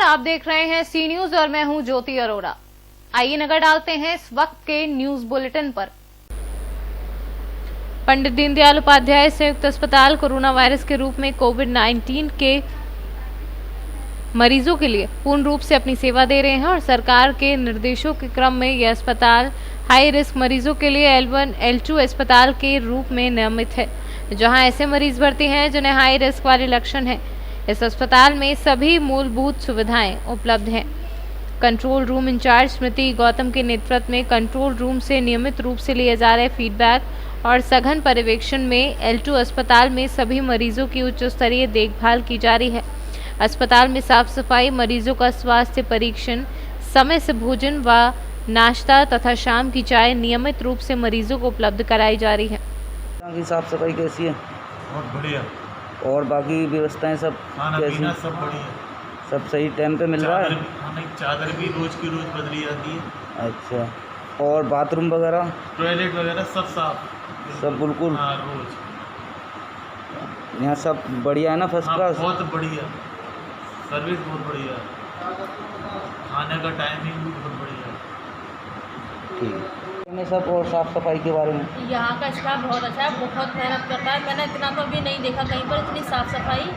आप देख रहे हैं सी न्यूज और मैं हूं ज्योति अरोड़ा। आइए नजर डालते हैं इस वक्त के न्यूज बुलेटिन पर। पंडित दीनदयाल उपाध्याय संयुक्त अस्पताल कोरोना वायरस के रूप में कोविड-19 के मरीजों के लिए पूर्ण रूप से अपनी सेवा दे रहे हैं और सरकार के निर्देशों के क्रम में यह अस्पताल हाई रिस्क मरीजों के लिए L1, L2 अस्पताल के रूप में नियमित है, जहां ऐसे मरीज भर्ती हैं जिन्हें हाई रिस्क वाले लक्षण हैं। इस अस्पताल में सभी मूलभूत सुविधाएं उपलब्ध हैं। कंट्रोल रूम इंचार्ज स्मृति गौतम के नेतृत्व में कंट्रोल रूम से नियमित रूप से लिए जा रहे फीडबैक और सघन पर्यवेक्षण में L2 अस्पताल में सभी मरीजों की उच्च स्तरीय देखभाल की जा रही है। अस्पताल में साफ सफाई, मरीजों का स्वास्थ्य परीक्षण, समय से भोजन व नाश्ता तथा शाम की चाय नियमित रूप से मरीजों को उपलब्ध कराई जा रही है। यहाँ की साफ सफाई कैसी है? बहुत बढ़िया। और बाकी व्यवस्थाएं सब खाना कैसी? पीना सब बढ़िया। सब सही टाइम पे मिल रहा है? चादर भी रोज की रोज बदली जाती है। अच्छा, और बाथरूम वगैरह? टॉयलेट वगैरह सब साफ, सब बिल्कुल? हाँ, रोज। यहाँ सब बढ़िया है ना? फर्स्ट हाँ, क्लास? बहुत बढ़िया, सर्विस बहुत बढ़िया, खाने का टाइमिंग भी बहुत बढ़िया। ठीक है। सब और साफ सफाई के बारे में? यहाँ का स्टाफ बहुत अच्छा है, बहुत मेहनत करता है। मैंने इतना तो अभी नहीं देखा कहीं पर, इतनी साफ़ सफाई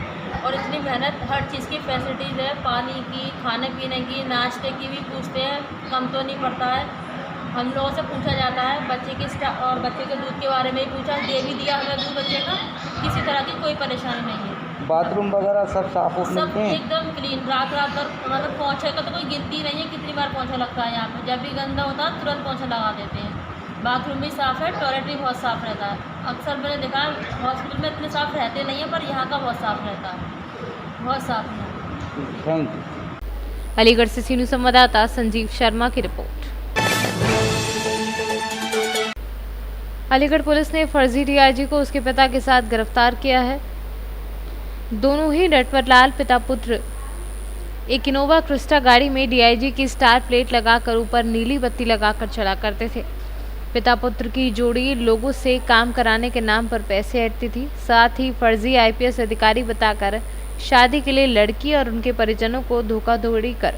और इतनी मेहनत। हर चीज़ की फैसिलिटीज़ है, पानी की, खाने पीने की, नाश्ते की भी पूछते हैं, कम तो नहीं पड़ता है। हम लोगों से पूछा जाता है, बच्चे के और बच्चे के दूध के बारे में ही पूछा, दे भी दिया हमें दूध बच्चे का, किसी तरह की कोई परेशानी नहीं है। बाथरूम वगैरह सब साफ सब मिलते हैं? एकदम क्लीन। रात रात भर मतलब पोंछे का तो कोई गिनती नहीं है, कितनी बार पोंछा लगता है यहाँ पे। जब भी गंदा होता है तुरंत पोंछा लगा देते हैं। बाथरूम भी साफ़ है, टॉयलेट भी बहुत साफ़ रहता है। अक्सर मैंने देखा हॉस्पिटल में इतने साफ़ रहते नहीं हैं, पर यहाँ का बहुत साफ़ रहता है, बहुत साफ़ है। Thank you. अलीगढ़ से सी न्यूज संवाददाता संजीव शर्मा की रिपोर्ट। अलीगढ़ पुलिस ने फर्जी डीआईजी को उसके पिता के साथ गिरफ्तार किया है। दोनों ही नटवरलाल पिता पुत्र एक इनोवा क्रिस्टा गाड़ी में डीआईजी की स्टार प्लेट लगाकर ऊपर नीली बत्ती लगाकर चला करते थे। पिता पुत्र की जोड़ी लोगों से काम कराने के नाम पर पैसे ऐंठती थी, साथ ही फर्जी आईपीएस अधिकारी बताकर शादी के लिए लड़की और उनके परिजनों को धोखाधड़ी कर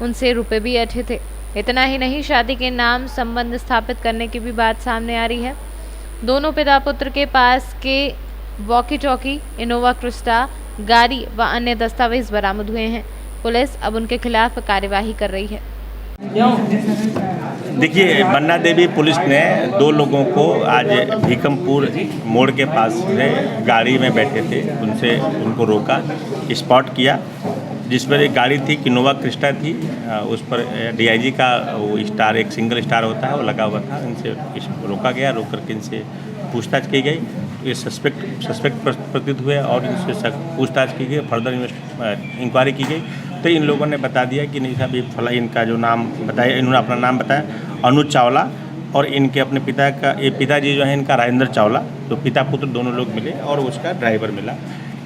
उनसे रुपए भी ऐंठे थे। इतना ही नहीं, शादी के नाम संबंध स्थापित करने की भी बात सामने आ रही है। दोनों पिता पुत्र के पास के वॉकी टॉकी, इनोवा क्रिस्टा गाड़ी व अन्य दस्तावेज बरामद हुए हैं। पुलिस अब उनके खिलाफ कार्यवाही कर रही है। देखिए, बन्ना देवी पुलिस ने दो लोगों को आज भीकमपुर मोड़ के पास में गाड़ी में बैठे थे, उनसे उनको रोका, स्पॉट किया, जिस पर एक गाड़ी थी, इनोवा क्रिस्टा थी, उस पर डीआईजी का वो स्टार, एक सिंगल स्टार होता है, वो लगा हुआ था। इनसे रोका गया, रोक करके इनसे पूछताछ की गई। ये सस्पेक्ट प्रतीत हुए और इनसे पूछताछ की गई, फर्दर इंक्वायरी की गई। तो इन लोगों ने बता दिया कि नहीं साहब, ये फला, इनका जो नाम बताया, इन्होंने अपना नाम बताया अनुज चावला, और इनके अपने पिता का, ये पिताजी जो है इनका राजेंद्र चावला, तो पिता पुत्र दोनों लोग मिले और उसका ड्राइवर मिला।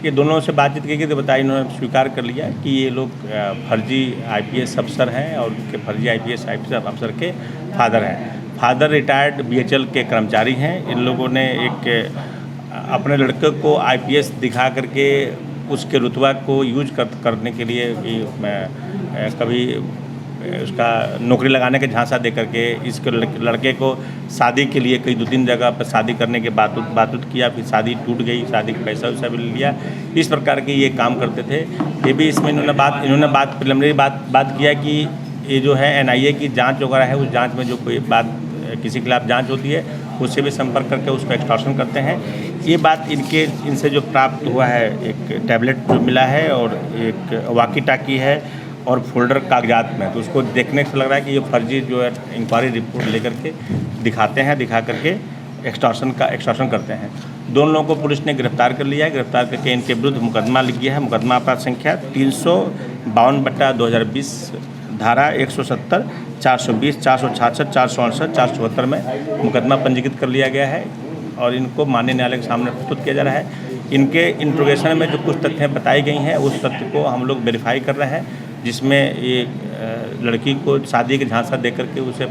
ये दोनों से बातचीत की गई तो बताया, इन्होंने स्वीकार कर लिया कि ये लोग फर्जी आईपीएस अफसर हैं और उनके फर्जी आईपीएस अफसर के फादर हैं। फादर रिटायर्ड बीएचएल के कर्मचारी हैं। इन लोगों ने एक अपने लड़के को आईपीएस दिखा करके उसके रुतबा को यूज करने के लिए कभी उसका नौकरी लगाने के झांसा दे करके इसके लड़के को शादी के लिए कई 2-3 जगह पर शादी करने के बातूत किया, फिर शादी टूट गई, शादी का पैसा वैसा भी लिया। इस प्रकार के ये काम करते थे। ये भी इसमें इन्होंने प्रिलिमिनरी बात किया कि ये जो है एनआईए की जांच वगैरह है, उस जांच में जो कोई बात किसी के खिलाफ जांच होती है उससे भी संपर्क करके उसको एक्सटॉर्शन करते हैं। ये बात इनसे जो प्राप्त हुआ है, एक टैबलेट जो मिला है और एक वाकी टाकी है और फोल्डर कागजात में, तो उसको देखने से लग रहा है कि ये फर्जी जो है इंक्वायरी रिपोर्ट लेकर के दिखा करके एक्सटॉर्शन करते हैं। दोनों लोगों को पुलिस ने गिरफ्तार कर लिया है। गिरफ्तार करके इनके विरुद्ध मुकदमा लिख गया है। मुकदमा अपराध संख्या 352/2020, धारा 170, 420, 466, 468, 474 में मुकदमा पंजीकृत कर लिया गया है और इनको माननीय न्यायालय के सामने प्रस्तुत किया जा रहा है। इनके इंट्रोगेशन में जो कुछ तथ्य बताई गई हैं, उस तथ्य को हम लोग वेरीफाई कर रहे हैं, जिसमें ये लड़की को शादी के झांसा दे करके उसे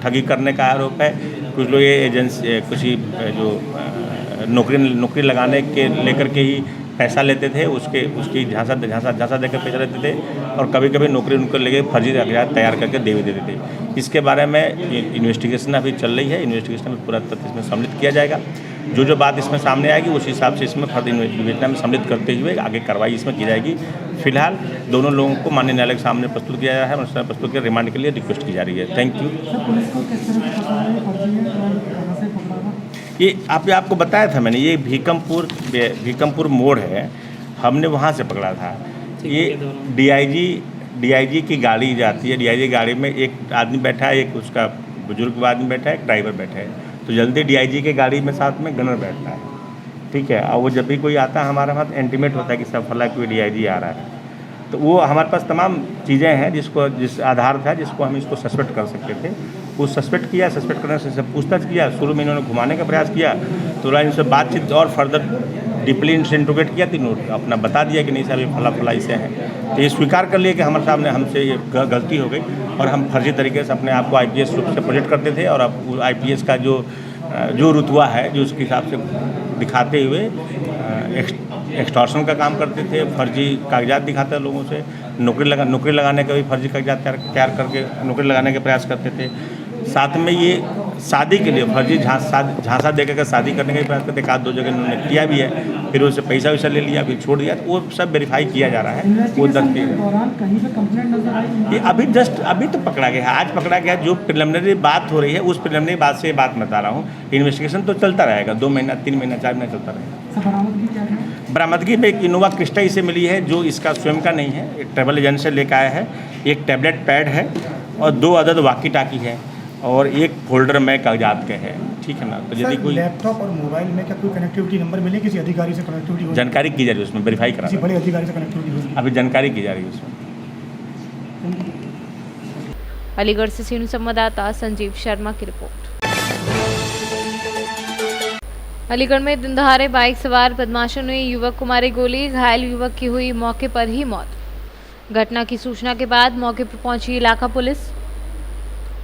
ठगी करने का आरोप है। कुछ लोग ये एजेंसी, कुछ ही जो नौकरी लगाने के लेकर के ही पैसा लेते थे, उसकी झांसा देकर पैसा लेते थे और कभी कभी नौकरी उनको लेके फर्जी कागजात तैयार करके दे भी देते थे। इसके बारे में इन्वेस्टिगेशन अभी चल रही है। इन्वेस्टिगेशन में पूरा तथ्य इसमें सम्मिलित किया जाएगा। जो बात इसमें सामने आएगी उस हिसाब से इसमें फर्दर विवेचना में सम्मिलित करते हुए आगे कार्रवाई इसमें की जाएगी। फिलहाल दोनों लोगों को माननीय न्यायालय के सामने प्रस्तुत किया जा रहा है और प्रस्तुत कर रिमांड के लिए रिक्वेस्ट की जा रही है। Thank you. ये आपको बताया था मैंने, ये भीकमपुर मोड़ है, हमने वहाँ से पकड़ा था। ये डीआईजी की गाड़ी जाती है। डीआईजी गाड़ी में एक आदमी बैठा है, एक उसका बुजुर्ग आदमी बैठा है, एक ड्राइवर बैठा है। तो जल्दी डीआईजी के गाड़ी में साथ में गनर बैठता है, ठीक है। और वो जब भी कोई आता है हमारे पास इंटीमेट होता है कि सब फला कोई डीआईजी आ रहा है, तो वो हमारे पास तमाम चीज़ें हैं जिस आधार था जिसको हम इसको सस्पेक्ट कर सकते थे। वो सस्पेक्ट करने से पूछताछ किया। शुरू में इन्होंने घुमाने का प्रयास किया, तो इनसे बातचीत और फर्दर डीपली इनसे इंट्रोगेट किया, तो अपना बता दिया कि नहीं साहब ये फला इसे हैं। तो ये स्वीकार कर लिया कि हमारे सामने हमसे ये गलती हो गई और हम फर्जी तरीके से अपने आप को आईपीएस रूप से प्रोजेक्ट करते थे और अब आईपीएस का जो रुतबा है जो उसके हिसाब से दिखाते हुए एक्सटॉर्शन का काम करते थे। फर्जी कागजात दिखाते लोगों से, नौकरी लगाने का भी फर्जी कागजात तैयार करके नौकरी लगाने के प्रयास करते थे। साथ में ये शादी के लिए फर्जी झांसा देकर शादी करने का भी प्रयास करते। एक आध दो जगह इन्होंने किया भी है, फिर उससे पैसा वैसा ले लिया, फिर छोड़ दिया। तो वो सब वेरीफाई किया जा रहा है। वो ये अभी तो पकड़ा गया है, आज पकड़ा गया। जो प्रिलिमिनरी बात हो रही है उस प्रिलिमिनरी बात से बात बता रहा हूँ। इन्वेस्टिगेशन तो चलता रहेगा, 2 महीना 3 महीना 4 महीना चलता रहेगा। बरामदगी में एक इनोवा क्रिस्टा इसे मिली है जो इसका स्वयं का नहीं है, एक ट्रैवल एजेंट से लेकर आया है। एक टैबलेट पैड है और 2 अदद वाकी टाकी है और एक फोल्डर में कागजात के है, ठीक है ना। तो यदि कोई लैपटॉप और मोबाइल में क्या कोई कनेक्टिविटी नंबर मिले, किसी अधिकारी से कनेक्टिविटी हो? जानकारी की जा रही है उसमें, वेरीफाई करा, किसी बड़े अधिकारी से कनेक्टिविटी हो? अभी जानकारी की जा रही है उसमें। अलीगढ़ से सीनियर संवाददाता संजीव शर्मा की रिपोर्ट। अलीगढ़ में दिन दहाड़े बाइक सवार बदमाशों ने युवक को मारी गोली, घायल युवक की हुई मौके पर ही मौत। घटना की सूचना के बाद मौके पर पहुंची इलाका पुलिस।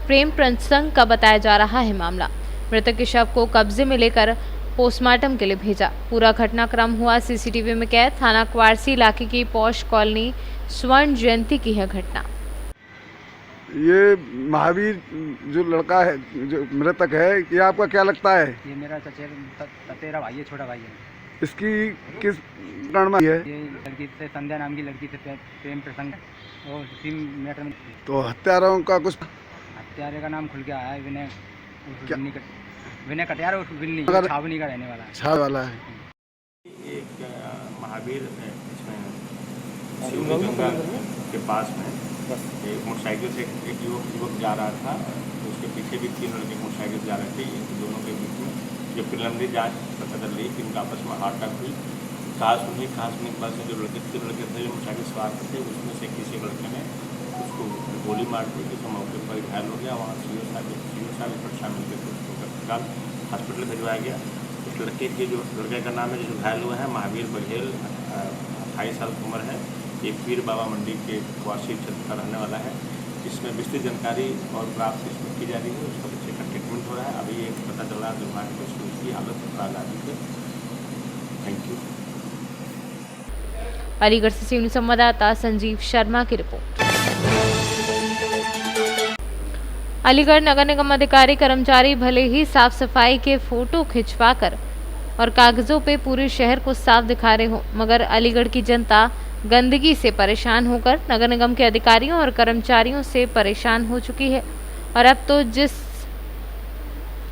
प्रेम प्रसंग का बताया जा रहा है मामला। मृतक के शव को कब्जे में लेकर पोस्टमार्टम के लिए भेजा। पूरा घटनाक्रम हुआ सीसीटीवी में कैद। थाना क्वारसी इलाके की पौष कॉलोनी स्वर्ण जयंती की है घटना। ये महावीर जो लड़का है, जो मृतक है, ये आपका क्या लगता है? ये मेरा चचेरा भाई है, छोटा भाई है। इसकी किस कारण में है? ये लड़की से, संध्या नाम की लड़की से प्रेम प्रसंग और इसी मैटर में। तो हत्यारों का कुछ? हत्यारे का नाम खुल के आया है विनय कटियार और विन्नी छावनी का रहने वाला है। छाव वाला है। एक महावीर गंगा के पास में एक मोटरसाइकिल से एक युवक जा रहा था, तो उसके पीछे भी 3 लड़के मोटरसाइकिल जा रहे थे। इन दोनों के बीच में जो प्रिलिमिनरी जांच पता चल रही है कि इनका आपस में हार्ट अटैक हुई। खास सुनने के बाद से जो 3 लड़के थे जो मोटरसाइकिल सवार थे, उसमें से किसी लड़के ने उसको गोली मार दी, जिसको मौके पर घायल हो गया। वहाँ सीओ साहब पर शामिल करके उसको तत्काल हॉस्पिटल भिजवाया गया। उस लड़के का नाम है जो घायल हुआ है महावीर बघेल, 28 साल की उम्र है। एक पीर बाबा मंडी के वासी क्षेत्र का रहने वाला है। इसमें विस्तृत जानकारी और प्राप्त इसमें की जा रही है। उसका बच्चे का ट्रीटमेंट हो रहा है। अभी एक पता चल रहा है दुर्भाग्य को उसकी हालत नाजुक है। Thank you. अलीगढ़ से सीनियर संवाददाता संजीव शर्मा की रिपोर्ट। अलीगढ़ नगर निगम अधिकारी कर्मचारी भले ही साफ सफाई के फोटो खिंचवाकर और कागजों पे पूरे शहर को साफ दिखा रहे हो, मगर अलीगढ़ की जनता गंदगी से परेशान होकर नगर निगम के अधिकारियों और कर्मचारियों से परेशान हो चुकी है। और अब तो जिस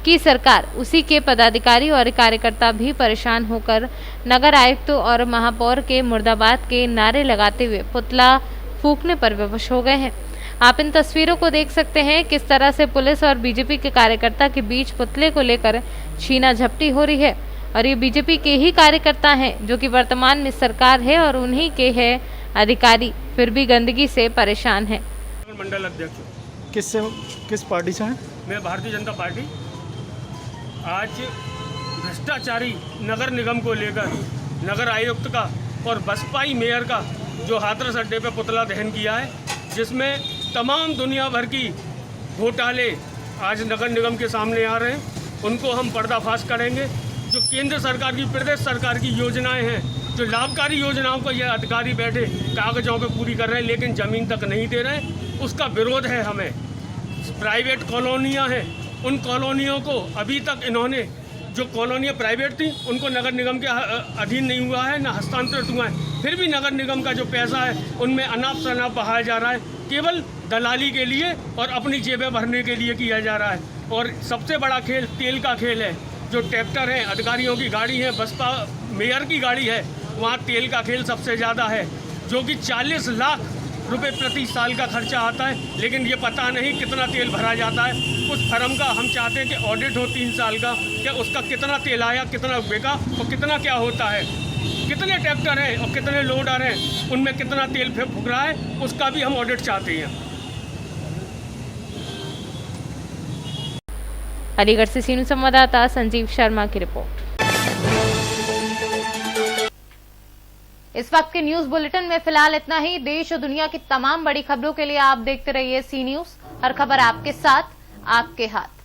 की सरकार उसी के पदाधिकारी और कार्यकर्ता भी परेशान होकर नगर आयुक्त और महापौर के मुर्दाबाद के नारे लगाते हुए पुतला फूंकने पर विवश हो गए हैं। आप इन तस्वीरों को देख सकते हैं किस तरह से पुलिस और बीजेपी के कार्यकर्ता के बीच पुतले को लेकर छीना झपटी हो रही है। और ये बीजेपी के ही कार्यकर्ता हैं जो कि वर्तमान में सरकार है और उन्हीं के हैं अधिकारी, फिर भी गंदगी से परेशान हैं। मंडल अध्यक्ष। किस पार्टी से हैं? मैं भारतीय जनता पार्टी। आज भ्रष्टाचारी नगर निगम को लेकर नगर आयुक्त का और बसपाई मेयर का जो हाथरस अड्डे पे पुतला दहन किया है, जिसमें तमाम दुनिया भर की घोटाले आज नगर निगम के सामने आ रहे हैं, उनको हम पर्दाफाश करेंगे। जो केंद्र सरकार की, प्रदेश सरकार की योजनाएं हैं, जो लाभकारी योजनाओं को ये अधिकारी बैठे कागजों पे पूरी कर रहे हैं लेकिन ज़मीन तक नहीं दे रहे हैं, उसका विरोध है हमें। प्राइवेट कॉलोनियाँ हैं, उन कॉलोनियों को अभी तक इन्होंने, जो कॉलोनियाँ प्राइवेट थी उनको नगर निगम के अधीन नहीं हुआ है, ना हस्तांतरित हुआ है, फिर भी नगर निगम का जो पैसा है उनमें अनाप शनाप बहाया जा रहा है, केवल दलाली के लिए और अपनी जेबें भरने के लिए किया जा रहा है। और सबसे बड़ा खेल तेल का खेल है। जो ट्रैक्टर हैं, अधिकारियों की गाड़ी है, बसपा मेयर की गाड़ी है, वहाँ तेल का खेल सबसे ज़्यादा है, जो कि 40 लाख रुपए प्रति साल का खर्चा आता है, लेकिन ये पता नहीं कितना तेल भरा जाता है। उस फर्म का हम चाहते हैं कि ऑडिट हो 3 साल का, कि उसका कितना तेल आया, कितना बिका और कितना क्या होता है, कितने ट्रैक्टर हैं और कितने लोडर हैं, उनमें कितना तेल फूक रहा है, उसका भी हम ऑडिट चाहते हैं। अलीगढ़ से सीनू संवाददाता संजीव शर्मा की रिपोर्ट। इस वक्त के न्यूज बुलेटिन में फिलहाल इतना ही। देश और दुनिया की तमाम बड़ी खबरों के लिए आप देखते रहिए सी न्यूज, हर खबर आपके साथ, आपके हाथ।